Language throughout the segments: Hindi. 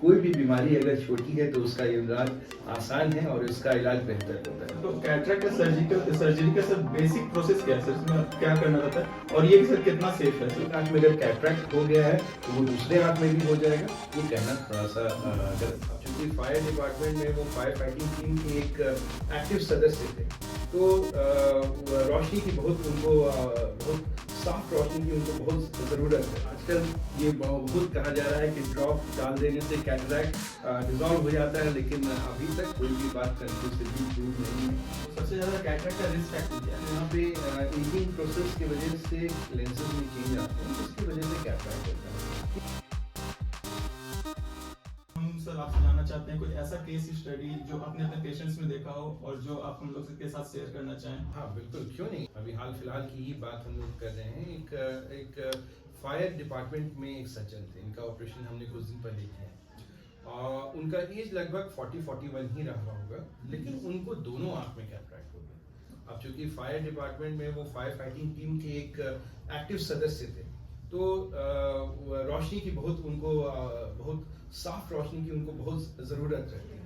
कोई भी बीमारी अगर छोटी है तो उसका इलाज आसान है और उसका इलाज बेहतर होता है। तो कैटरेक्ट का सर्जरी का सर बेसिक प्रोसेस क्या है सर, इसमें क्या करना रहता है और ये सर कितना सेफ है सर? एक आंख में अगर कैटरेक्ट हो गया है तो वो दूसरे आंख में भी हो जाएगा, ये कहना थोड़ा सा गलत था। क्योंकि फायर डिपार्टमेंट में वो फायर फाइटिंग टीम के एक एक्टिव सदस्य थे, तो रोशनी की बहुत उनको बहुत साफ रोशनी की उनको बहुत ज़रूरत है। आजकल ये बहुत कहा जा रहा है कि ड्रॉप डाल देने से कैटरेक्ट डिजॉल्व हो जाता है, लेकिन अभी तक कोई भी बात कंक्लूसिवली प्रूव नहीं है। सबसे ज़्यादा कैटरेक्ट का रिस्क फैक्टर क्या है? यहाँ पे एजिंग प्रोसेस की वजह से लेंसेज में चेंज आते हैं, जिसकी वजह से कैटरेक्ट होता है। हम सर आपसे जानना चाहते हैं कोई ऐसा केस स्टडी जो आपने अपने पेशेंट्स में देखा हो और जो आप हम लोग के साथ शेयर करना चाहें। हाँ बिल्कुल, क्यों नहीं। अभी हाल फिलहाल की ही बात हम लोग कर रहे हैं। एक फायर डिपार्टमेंट में एक सर्जन थे, इनका ऑपरेशन हमने कुछ दिन पहले किया और उनका एज लगभग 40-41 ही रहा होगा, लेकिन उनको दोनों आंख में कैटरेक्ट हो गया। अब चूंकि फायर डिपार्टमेंट में वो फायर फाइटिंग टीम के एक एक्टिव सदस्य थे, तो रोशनी की बहुत उनको बहुत साफ रोशनी की उनको बहुत ज़रूरत रहती है।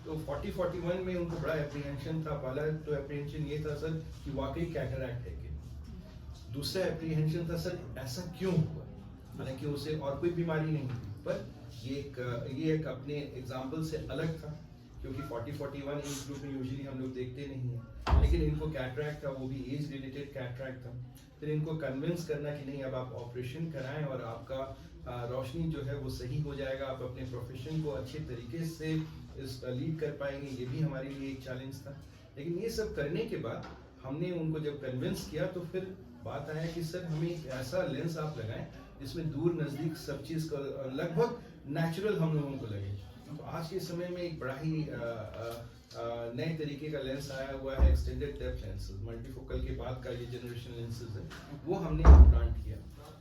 तो 40-41 में उनको बड़ा एप्रीहेंशन था। पहला तो एप्रीहेंशन ये था सर कि वाकई कैटरेक्ट है कि, दूसरा एप्रीहेंशन था सर ऐसा क्यों हुआ, हालांकि उसे और कोई बीमारी नहीं थी, पर ये एक अपने एग्जाम्पल से अलग था, क्योंकि 40-41 एज ग्रुप में यूजुअली हम लोग देखते नहीं हैं, लेकिन इनको कैटरेक्ट था, वो भी एज रिलेटेड कैटरेक्ट था। फिर इनको कन्विंस करना कि नहीं, अब आप ऑपरेशन कराएं और आपका रोशनी जो है वो सही हो जाएगा, आप अपने प्रोफेशन को अच्छे तरीके से लीड कर पाएंगे, ये भी हमारे लिए एक चैलेंज था। लेकिन ये सब करने के बाद हमने उनको जब कन्विंस किया तो फिर बात आया कि सर हमें एक ऐसा लेंस आप लगाएं जिसमें दूर नज़दीक सब चीज़ का लगभग नेचुरल हम लोगों को लगे। तो आज के समय में एक बड़ा ही नए तरीके का लेंस आया हुआ है, एक्सटेंडेड डेप्थ लेंसेज, मल्टीफोकल के बाद का ये जनरेशन लेंसेज है, वो हमने इम्प्लांट किया।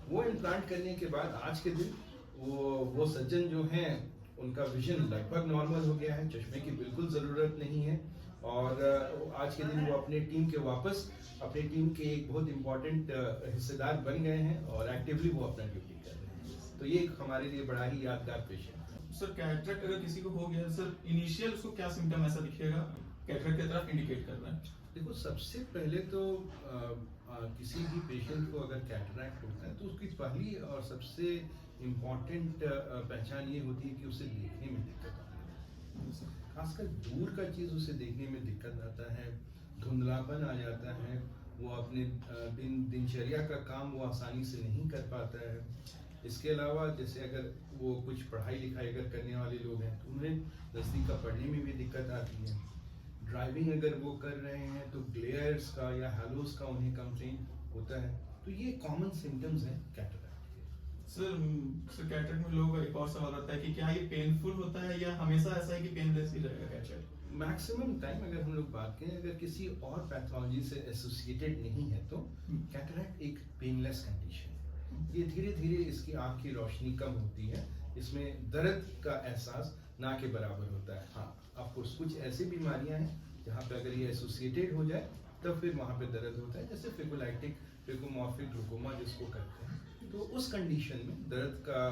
वो इम्प्लांट करने के बाद आज के दिन वो सज्जन जो हैं उनका विजन लगभग नॉर्मल हो गया है, चश्मे की बिल्कुल ज़रूरत नहीं है, और आज के दिन वो अपने टीम के वापस अपने टीम के एक बहुत इम्पोर्टेंट हिस्सेदार बन गए हैं और एक्टिवली वो अपना ड्यूटी कर रहे हैं। तो ये एक हमारे लिए बड़ा ही यादगार पेशेंट था। सर कैटरेक्ट अगर किसी को हो गया सर, इनिशियल उसको क्या सिम्टम ऐसा दिखेगा कैटरेक्ट की तरफ इंडिकेट कर रहा है? देखो, सबसे पहले तो किसी भी पेशेंट को अगर कैटरेक्ट होता है तो उसकी पहली और सबसे इम्पॉर्टेंट पहचान ये होती है कि उसे देखने में दिक्कत आती है, खासकर दूर का चीज़ उसे देखने में दिक्कत आता है, धुंधलापन आ जाता है, वो अपने दिनचर्या का काम वो आसानी से नहीं कर पाता है। इसके अलावा जैसे अगर वो कुछ पढ़ाई लिखाई अगर करने वाले लोग हैं तो उन्हें नज़दीक का पढ़ने में भी दिक्कत आती है। ड्राइविंग अगर वो कर रहे हैं तो ग्लेयर्स का या हैलोस का उन्हें कंप्लेन होता है। तो ये कॉमन सिम्टम्स हैं कैटरेक्ट के। सर कैटरेक्ट में लोगों का एक और सवाल आता है कि क्या ये पेनफुल होता है या हमेशा ऐसा है कि पेनलेस ही रहेगा कैटरेक्ट? मैक्सिमम टाइम अगर हम लोग बात करें, अगर किसी और पैथोलॉजी से एसोसिएटेड नहीं है तो कैटरेक्ट एक पेनलेस कंडीशन है। ये धीरे धीरे इसकी आँख की रोशनी कम होती है, इसमें दर्द का एहसास ना के बराबर होता है। हाँ, ऑफकोर्स कुछ ऐसी बीमारियां हैं जहाँ पे अगर ये एसोसिएटेड हो जाए तब फिर वहाँ पे दर्द होता है, जैसे फिबुलाइटिक फिकोमॉर्फिक ग्लूकोमा जिसको कहते हैं, तो उस कंडीशन में दर्द का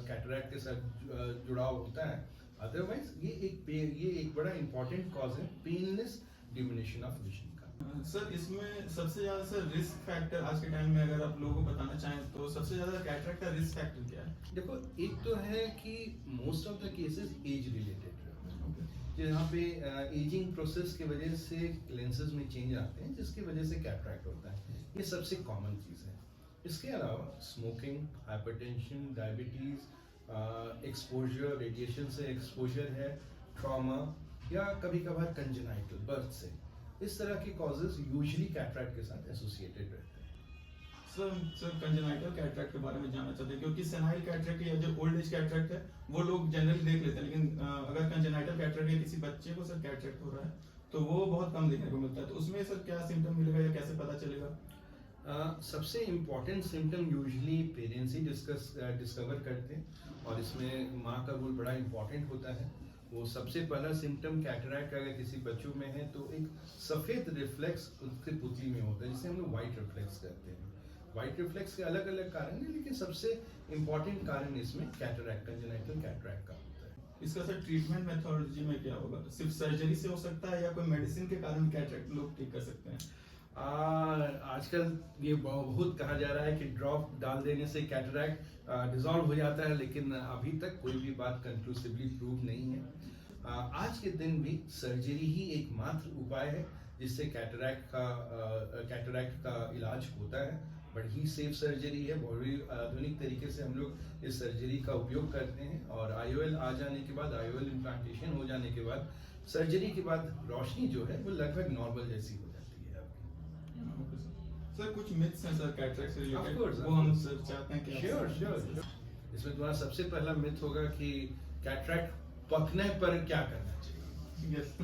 कैटरेक्ट के साथ जुड़ाव होता है। अदरवाइज ये एक बड़ा इंपॉर्टेंट कॉज है पेनलेस डिमिनिशन ऑफ विजन का। सर इसमें सबसे ज्यादा सर रिस्क फैक्टर आज के टाइम में अगर आप लोगों को बताना चाहें तो सबसे ज्यादा कैटरेक्ट का रिस्क फैक्टर क्या है? देखो, एक तो है कि most of the cases age related, जहाँ पे एजिंग प्रोसेस की वजह से लेंसेज में चेंज आते हैं, जिसकी वजह से कैटरेक्ट होता है। ये सबसे कॉमन चीज़ है। इसके अलावा smoking, hypertension, diabetes, exposure, radiation से एक्सपोजर है, ट्रॉमा, या कभी कभार कंजेनाइटल बर्थ से, इस तरह के कॉजेज यूजुअली कैटरेक्ट के साथ एसोसिएटेड रहते हैं। सर कंजेनाइटल कैटरेक्ट के बारे में जानना चाहते हैं क्योंकि सेनाइल कैटरेक्ट या जो ओल्ड एज कैटरेक्ट है वो लोग जनरली देख लेते हैं, लेकिन अगर कंजेनाइटल कैटरेक्ट या किसी बच्चे को सर कैटरेक्ट हो रहा है तो वो बहुत कम देखने को मिलता है, तो उसमें सर क्या सिम्टम मिलेगा या कैसे पता चलेगा? सबसे इम्पॉर्टेंट सिम्टम यूजुअली पेरेंट्स ही डिस्कवर करते हैं, और इसमें माँ का रोल बड़ा इम्पॉर्टेंट होता है। वो सबसे पहला सिम्टम कैटरेक्ट अगर किसी बच्चों में है तो एक सफ़ेद रिफ्लेक्स उसके पुतली में होता है, जिसे हम लोग वाइट रिफ्लेक्स कहते हैं। वाइट रिफ्लेक्स के अलग अलग कारण हैं, लेकिन सबसे इम्पॉर्टेंट कारण इसमें कैटरेक्ट, कंजेनाइटल कैटरेक्ट का होता है। इसका सर ट्रीटमेंट मेथोडोलॉजी में क्या होगा? सिर्फ सर्जरी से हो सकता है या कोई मेडिसिन के कारण कैटरेक्ट लोग ठीक कर सकते हैं? आजकल ये बहुत कहा जा रहा है कि ड्रॉप डाल देने से कैटरैक्ट डिसॉल्व हो जाता है, लेकिन अभी तक कोई भी बात कंक्लूसिवली प्रूव नहीं है। आज के दिन भी सर्जरी ही एकमात्र उपाय है जिससे कैटरैक्ट का इलाज होता है। बड़ी सेफ सर्जरी है, बड़ी आधुनिक तरीके से हम लोग इस सर्जरी का उपयोग करते हैं, और आईओएल आ जाने के बाद, आईओएल इम्प्लांटेशन हो जाने के बाद, सर्जरी के बाद रोशनी जो है वो लगभग नॉर्मल जैसी हो जाती है आपकी। सर कुछ मिथ्स हैं सर कैटरेक्ट से रिलेटेड, Of course, वो हम सर चाहते हैं कि श्योर। इसमें तुम्हारा सबसे पहला मिथ होगा कि कैटरैक्ट पकने पर क्या करना चाहिए। यस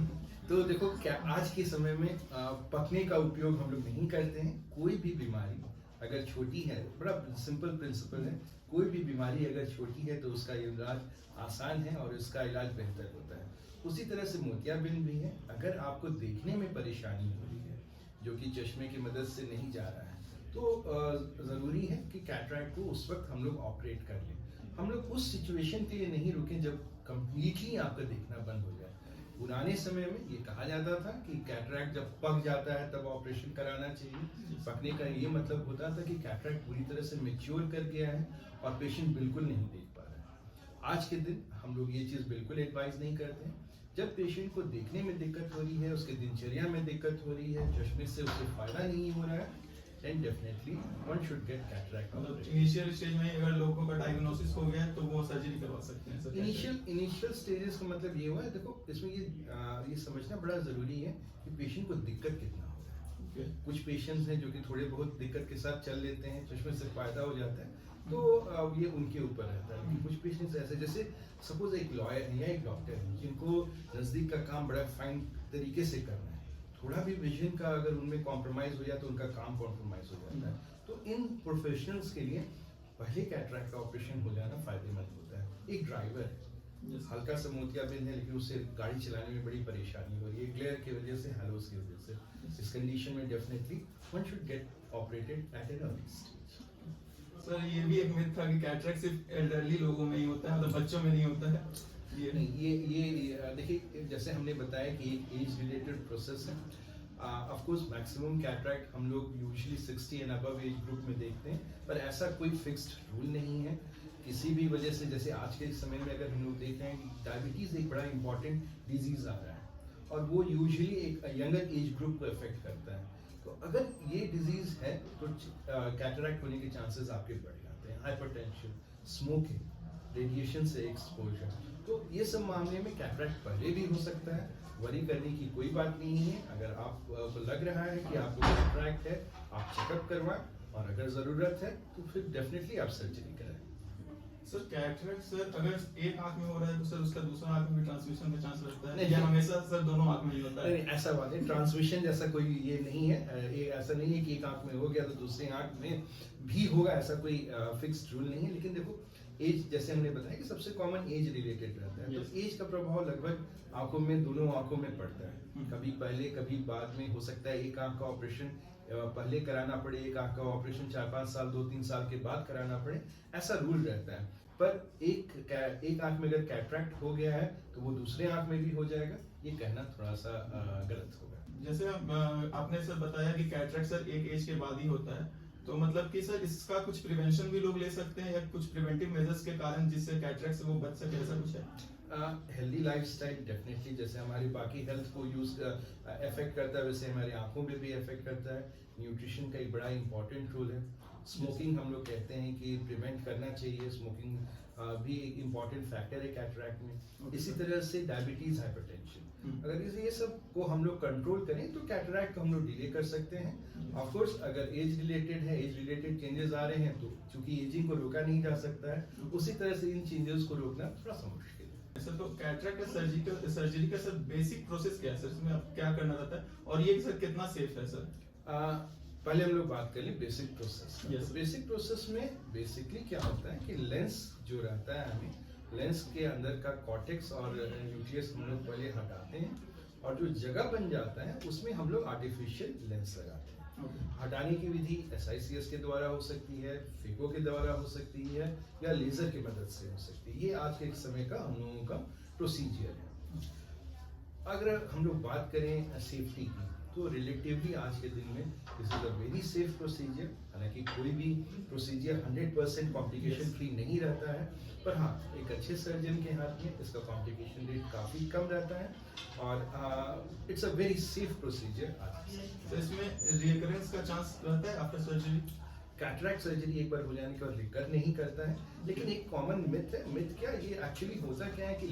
तो देखो, क्या आज के समय में पकने का उपयोग हम लोग नहीं करते हैं। कोई भी बीमारी अगर छोटी है, बड़ा सिंपल प्रिंसिपल है, कोई भी बीमारी अगर छोटी है तो उसका इलाज आसान है और उसका इलाज बेहतर होता है। उसी तरह से मोतियाबिंद भी है। अगर आपको देखने में परेशानी हो रही है जो कि चश्मे की मदद से नहीं जा रहा है, तो ज़रूरी है कि कैटरैक्ट को उस वक्त हम लोग ऑपरेट कर लें। हम लोग उस सिचुएशन के लिए नहीं रुकें जब कंप्लीटली आपका देखना बंद हो जाए। पुराने समय में ये कहा जाता था कि कैटरैक्ट जब पक जाता है तब ऑपरेशन कराना चाहिए। पकने का ये मतलब होता था कि कैटरैक्ट पूरी तरह से मैच्योर कर गया है और पेशेंट बिल्कुल नहीं देख पा रहा है। आज के दिन हम लोग ये चीज़ बिल्कुल एडवाइज नहीं करते हैं। जब पेशेंट को देखने में दिक्कत हो रही है, उसके दिनचर्या में दिक्कत हो रही है, चश्मे से उसे फायदा नहीं हो रहा है, then definitely one should get cataract operation. Initial stage में अगर लोगों का डायग्नोसिस हो गया है तो वो सर्जरी करवा सकते हैं सर? इनिशियल स्टेजेस का मतलब ये हुआ है, देखो इसमें ये समझना बड़ा जरूरी है कि पेशेंट को दिक्कत कितना हो रहा है। Okay. कुछ पेशेंट्स हैं जो कि थोड़े बहुत दिक्कत के साथ चल लेते हैं, चश्मे से फायदा हो जाता है, तो ये उनके ऊपर रहता है। लेकिन कुछ पेशेंट्स ऐसे, जैसे सपोज एक लॉयर है या एक डॉक्टर है जिनको नज़दीक का काम बड़ा फाइन तरीके से करना है, थोड़ा भी विजन का अगर उनमें कॉम्प्रोमाइज हो जाए तो उनका काम कॉम्प्रोमाइज हो जाता है। तो इन प्रोफेशनल्स के लिए पहले कैटरैक्ट का ऑपरेशन हो जाना फायदेमंद होता है। एक ड्राइवर है, हल्का सा मोतियाबिंद है लेकिन उससे गाड़ी चलाने में बड़ी परेशानी हो रही है ग्लेयर की वजह से, हैलोस की वजह से। इस कंडीशन में definitely one should get operated at an early stage. Sir ये भी एक मिथ था कि कैटरेक्ट सिर्फ एल्डरली लोगों में ही होता है, मतलब बच्चों में नहीं होता है। ये नहीं, ये देखिए, जैसे हमने बताया कि एक एज रिलेटेड प्रोसेस है। ऑफ कोर्स मैक्सिमम कैटरैक्ट हम लोग usually 60 and above age group में देखते हैं, पर ऐसा कोई फिक्स्ड रूल नहीं है। किसी भी वजह से, जैसे आज के समय में अगर हम लोग देख रहे हैं, डायबिटीज एक बड़ा इंपॉर्टेंट डिजीज आ रहा है और वो यूजुअली एक यंगर एज ग्रुप को अफेक्ट करता है। तो अगर ये डिजीज है तो कैटरैक्ट होने के चांसेस आपके बढ़ जाते हैं। हाइपरटेंशन, स्मोकिंग, रेडिएशन से एक्सपोजर, तो ये सब मामले में कैटरैक्ट पहले भी हो सकता है। वरी करने की कोई बात नहीं है। अगर आपको लग रहा है कि आपको कैटरैक्ट है, आप चेकअप करवाएं, और अगर ज़रूरत है तो फिर डेफिनेटली आप सर्जरी कराएं। सर कैटरेक्ट सर अगर एक आंख में हो रहा है तो सर उसका दूसरा आंख में भी ट्रांसमिशन का चांस रहता है? नहीं, या हमेशा सर दोनों आंख में ही होता है? नहीं, ऐसा बात है, ट्रांसमिशन जैसा कोई ये नहीं है। ये ऐसा नहीं है कि एक आंख में हो गया तो दूसरी आंख में भी होगा, ऐसा कोई फिक्स्ड रूल नहीं है। लेकिन देखो, एज, जैसे हमने बताया कि सबसे कॉमन एज रिलेटेड रहता है। Yes. तो एज का प्रभाव लगभग आंखों में, दोनों आंखों में पड़ता है। कभी पहले कभी बाद में हो सकता है। एक आंख का ऑपरेशन पहले कराना पड़े, एक आंख का ऑपरेशन 4-5 साल, 2-3 साल के बाद कराना पड़े, ऐसा रूल रहता है। पर एक आंख में अगर कैटरैक्ट हो गया है तो वो दूसरे आंख में भी हो जाएगा, ये कहना थोड़ा सा गलत होगा। जैसे आपने सर बताया कि कैटरेक्ट सर एक एज के बाद ही होता है, तो मतलब कि सर इसका कुछ प्रिवेंशन भी लोग ले सकते हैं या कुछ प्रिवेंटिव मेजर्स के कारण जिससे कैटरेक्ट से वो बच सके, ऐसा कुछ है? हेल्दी लाइफस्टाइल डेफिनेटली, जैसे हमारी बाकी हेल्थ को अफेक्ट करता है वैसे हमारी आंखों में भी अफेक्ट करता है। न्यूट्रिशन का एक बड़ा इंपॉर्टेंट रोल है। स्मोकिंग हम लोग कहते हैं कि प्रिवेंट करना चाहिए। स्मोकिंग भी एक इम्पॉर्टेंट फैक्टर है कैटरैक्ट में। इसी तरह से डायबिटीज, हाइपरटेंशन, अगर ये सब को हम लोग कंट्रोल करें तो कैटरैक्ट को हम लोग डिले कर सकते हैं। ऑफ कोर्स अगर एज रिलेटेड है, एज रिलेटेड चेंजेस आ रहे हैं, तो चूंकि एजिंग को रोका नहीं जा सकता है, उसी तरह से इन चेंजेस को रोकना थोड़ा सा मुश्किल है। सर तो कैटरेक्ट का सर्जरी का सर बेसिक प्रोसेस क्या है सर, इसमें आप क्या करना रहता है और ये सर कितना सेफ है सर? पहले हम लोग बात कर लें basic process. Yes. Basic process में बेसिकली क्या होता है कि लेंस जो रहता है, हमें लेंस के अंदर का कॉर्टेक्स और न्यूक्लियस हम लोग पहले हटाते हैं, और जो जगह बन जाता है उसमें हम लोग आर्टिफिशियल लेंस लगाते हैं। हटाने की विधि SICS के द्वारा हो सकती है, फिको के द्वारा हो सकती है, या लेजर की मदद से हो सकती है। ये आज के समय का हम लोगों का प्रोसीजर है। अगर हम लोग बात करें सेफ्टी की, तो रिलेटिवली आज के दिन में this is a very safe procedure. हालांकि कोई भी प्रोसीजर 100% कॉम्प्लिकेशन फ्री नहीं रहता है, पर हाँ, एक अच्छे सर्जन के हाथ में इसका कॉम्प्लिकेशन रेट काफ़ी कम रहता है और it's a very safe procedure. तो इसमें रिकरेंस का चांस रहता है आफ्टर सर्जरी? कैटरैक्ट सर्जरी एक बार हो जाने के बाद रिकर नहीं करता है, लेकिन एक कॉमन मिथ है। मिथ क्या, ये एक्चुअली होता क्या है कि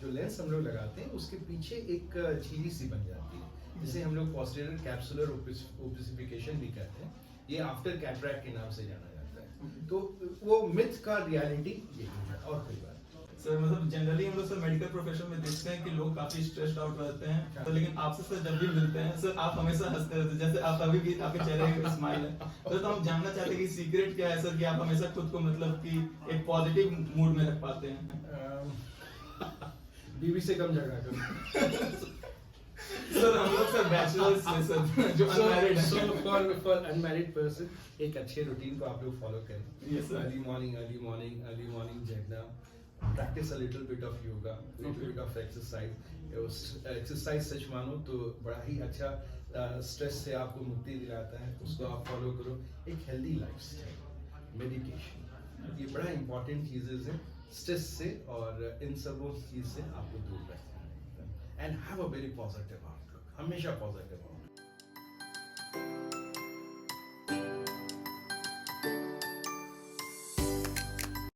जो लेंस हम लोग लगाते हैं उसके पीछे एक झिल्ली सी बन जाती है, जिसे हम लोग पोस्टीरियर कैप्सुलर ओसिफिकेशन भी कहते हैं। ये आफ्टर कैटरैक्ट के नाम से जाना जाता है। तो वो मिथ का रियलिटी यही है, और कोई बात। सर मतलब जनरली हम लोग सर मेडिकल प्रोफेशन में देखते हैं कि लोग काफी स्ट्रेस्ड आउट रहते हैं, तो लेकिन आपसे सर जब भी मिलते हैं सर आप हमेशा हंसते रहते हैं, जैसे आप अभी भी आपके चेहरे पे स्माइल है। तो हम जानना चाहते हैं कि सीक्रेट क्या है सर कि आप हमेशा खुद को मतलब कि एक पॉजिटिव मूड में रख पाते हैं? बीवी से कम झगड़ा करो। सर हम लोग सर बैचलर्स हैं सर, जो अनमैरिड हैं। So for unmarried person, एक अच्छे रूटीन को आप लोग फॉलो करें। Yes, sir. early morning जगना, practice a little bit of yoga, little bit of exercise। Exercise सच मानो तो बड़ा ही अच्छा स्ट्रेस से आपको मुक्ति दिलाता है, उसको आप फॉलो करो। एक हेल्दी लाइफस्टाइल, मेडिटेशन, ये बड़ा इंपॉर्टेंट चीजें हैं स्ट्रेस से, और इन सब चीज से आपको दूर रखना है। And have a very positive outlook, हमेशा पॉजिटिव।